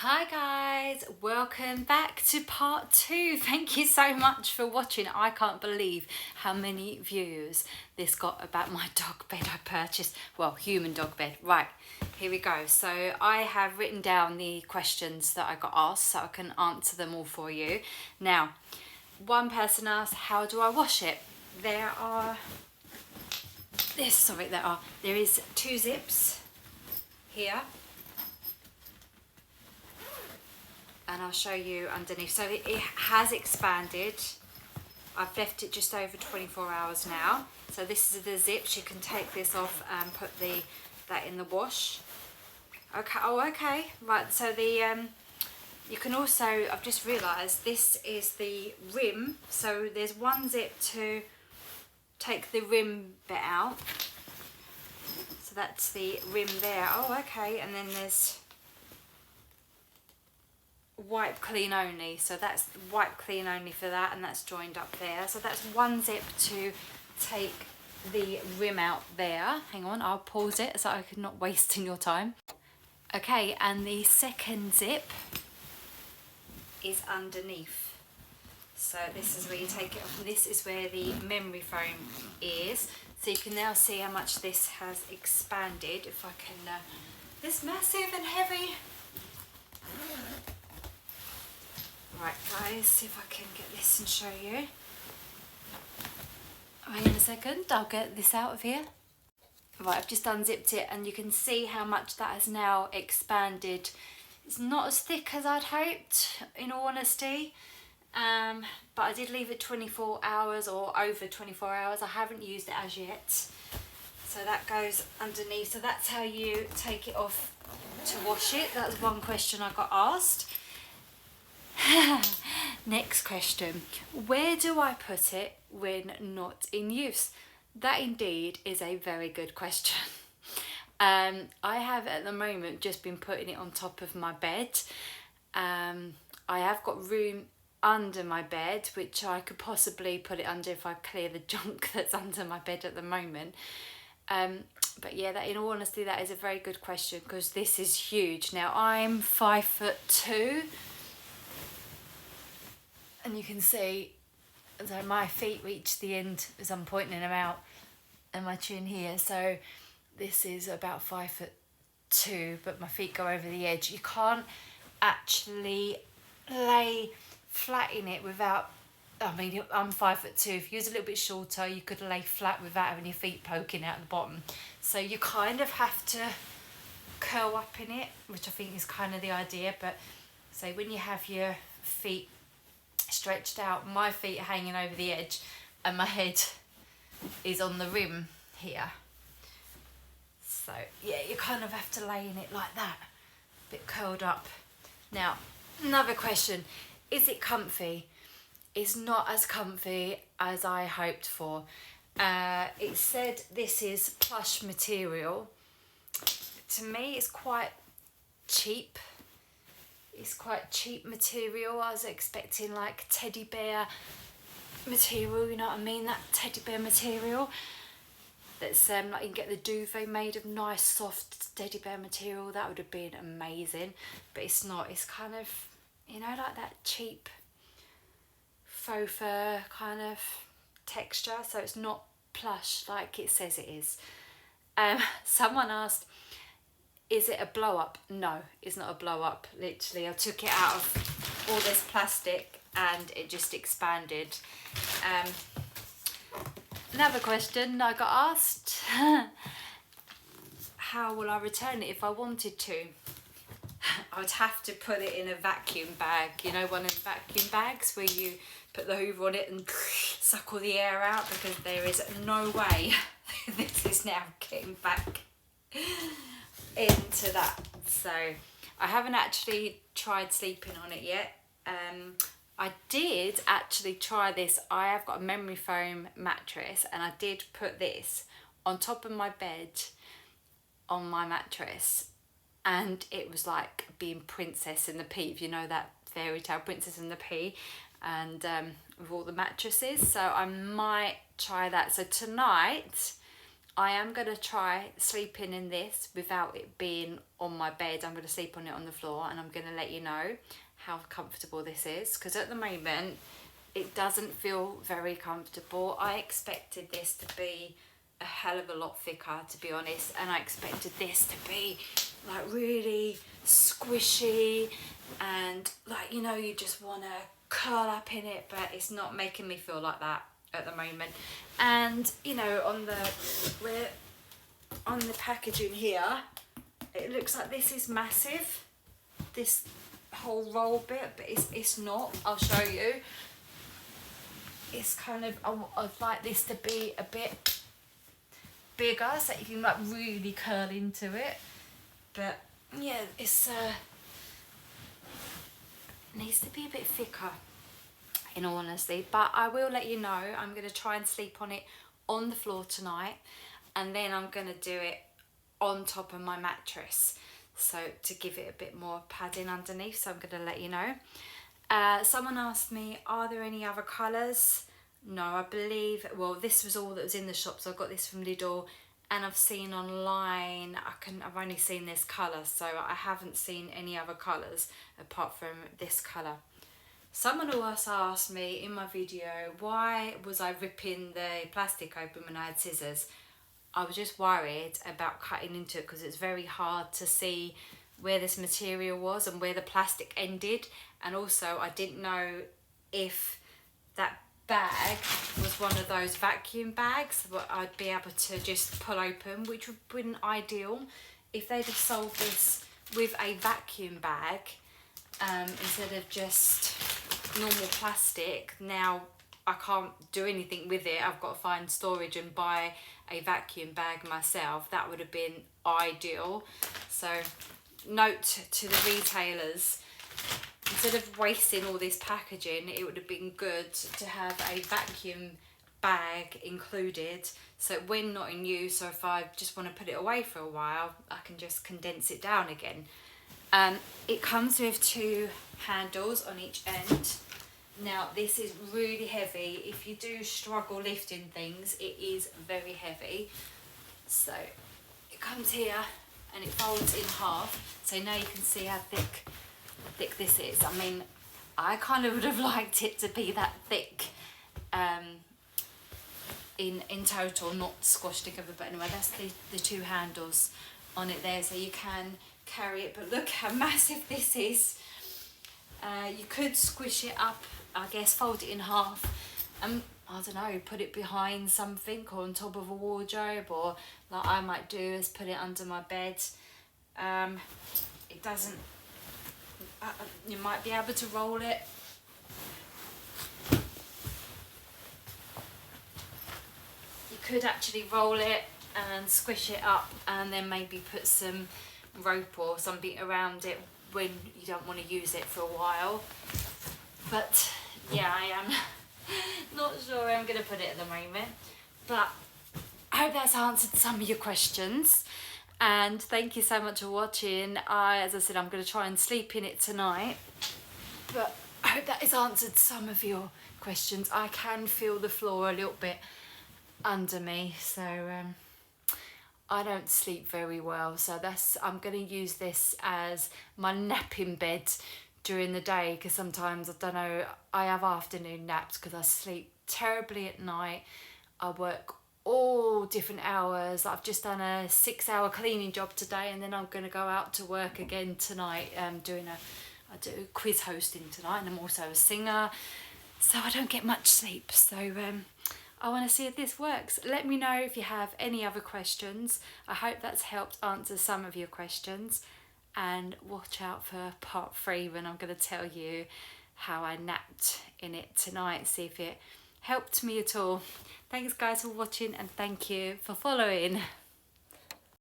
Hi guys, welcome back to part 2. Thank you so much for watching. I can't believe how many views this got about my dog bed I purchased. Well, human dog bed. Right, here we go. So I have written down the questions that I got asked so I can answer them all for you. Now, one person asked, how do I wash it? There is 2 zips here. And I'll show you underneath. So it has expanded. I've left it just over 24 hours now. So this is the zips. You can take this off and put that in the wash. Okay. Oh, okay. Right. So you can also, I've just realised this is the rim. So there's one zip to take the rim bit out. So that's the rim there. Oh, okay. And then there's wipe clean only, so that's wipe clean only for that, and that's joined up there. So that's one zip to take the rim out there. Hang on, I'll pause it so I'm not wasting your time. Okay, and the second zip is underneath. So this is where you take it off, and this is where the memory foam is. So you can now see how much this has expanded. If I can, this massive and heavy. Right guys, see if I can get this and show you. Wait a second, I'll get this out of here. Right, I've just unzipped it and you can see how much that has now expanded. It's not as thick as I'd hoped, in all honesty. But I did leave it 24 hours or over 24 hours. I haven't used it as yet. So that goes underneath. So that's how you take it off to wash it. That's one question I got asked. Next question, where do I put it when not in use? That indeed is a very good question. I have at the moment just been putting it on top of my bed. I have got room under my bed which I could possibly put it under if I clear the junk that's under my bed at the moment. But yeah, that in all honesty, that is a very good question because this is huge. Now I'm 5'2". And you can see, so my feet reach the end as I'm pointing them out, and my chin here. So this is about 5'2", but my feet go over the edge. You can't actually lay flat in it without, I mean, I'm 5'2". If you was a little bit shorter, you could lay flat without having your feet poking out the bottom. So you kind of have to curl up in it, which I think is kind of the idea. But so when you have your feet stretched out, my feet are hanging over the edge and my head is on the rim here. So yeah, you kind of have to lay in it like that, a bit curled up. Now, another question, is it comfy? It's not as comfy as I hoped for. It said this is plush material. To me, it's quite cheap. It's quite cheap material. I was expecting like teddy bear material, you know what I mean? That teddy bear material. That's like you can get the duvet made of nice soft teddy bear material. That would have been amazing. But it's not. It's kind of, you know, like that cheap faux fur kind of texture. So it's not plush like it says it is. Someone asked, is it a blow up? No, it's not a blow up. Literally, I took it out of all this plastic and it just expanded. Another question I got asked, how will I return it if I wanted to? I would have to put it in a vacuum bag, you know, one of the vacuum bags where you put the hoover on it and suck all the air out, because there is no way this is now getting back into that. So I haven't actually tried sleeping on it yet. I did actually try this. I have got a memory foam mattress and I did put this on top of my bed on my mattress, and it was like being Princess and the Pea, if you know that fairy tale Princess and the Pea, and with all the mattresses. So I might try that. So tonight I am going to try sleeping in this without it being on my bed. I'm going to sleep on it on the floor, and I'm going to let you know how comfortable this is, because at the moment it doesn't feel very comfortable. I expected this to be a hell of a lot thicker, to be honest, and I expected this to be like really squishy and like, you know, you just want to curl up in it, but it's not making me feel like that at the moment. And you know, on the packaging here, it looks like this is massive, this whole roll bit, but it's not. I'll show you. It's kind of, I'd like this to be a bit bigger so you can like really curl into it, but yeah, it's needs to be a bit thicker, in all honesty. But I will let you know. I'm going to try and sleep on it on the floor tonight, and then I'm going to do it on top of my mattress, so to give it a bit more padding underneath. So I'm going to let you know. Someone asked me, are there any other colours? No, I believe, well, this was all that was in the shop, so I got this from Lidl, and I've seen online, I've only seen this colour, so I haven't seen any other colours apart from this colour. Someone else asked me in my video, why was I ripping the plastic open when I had scissors? I was just worried about cutting into it, because it's very hard to see where this material was and where the plastic ended, and also I didn't know if that bag was one of those vacuum bags that I'd be able to just pull open, which would have been ideal if they'd have sold this with a vacuum bag instead of just normal plastic. Now I can't do anything with it. I've got to find storage and buy a vacuum bag myself. That would have been ideal. So note to the retailers, instead of wasting all this packaging, it would have been good to have a vacuum bag included, so when not in use, or if I just want to put it away for a while, I can just condense it down again. It comes with 2 handles on each end. Now this is really heavy. If you do struggle lifting things, it is very heavy. So it comes here and it folds in half, so now you can see how thick this is. I mean, I kind of would have liked it to be that thick in total, not squashed together, but anyway, that's the 2 handles on it there, so you can carry it. But look how massive this is. You could squish it up, I guess, fold it in half, I don't know, put it behind something or on top of a wardrobe, or like I might do is put it under my bed. It doesn't, you might be able to roll it. You could actually roll it and squish it up, and then maybe put some rope or something around it when you don't want to use it for a while. But yeah, I am not sure where I'm going to put it at the moment, but I hope that's answered some of your questions, and thank you so much for watching. As I said, I'm going to try and sleep in it tonight, but I hope that has answered some of your questions. I can feel the floor a little bit under me, so I don't sleep very well, so I'm going to use this as my napping bed during the day, because sometimes, I don't know, I have afternoon naps because I sleep terribly at night. I work all different hours. I've just done a 6-hour cleaning job today, and then I'm going to go out to work again tonight. I do quiz hosting tonight, and I'm also a singer, so I don't get much sleep. So I want to see if this works. Let me know if you have any other questions. I hope that's helped answer some of your questions, and watch out for part 3 when I'm going to tell you how I napped in it tonight, see if it helped me at all. Thanks guys for watching, and thank you for following.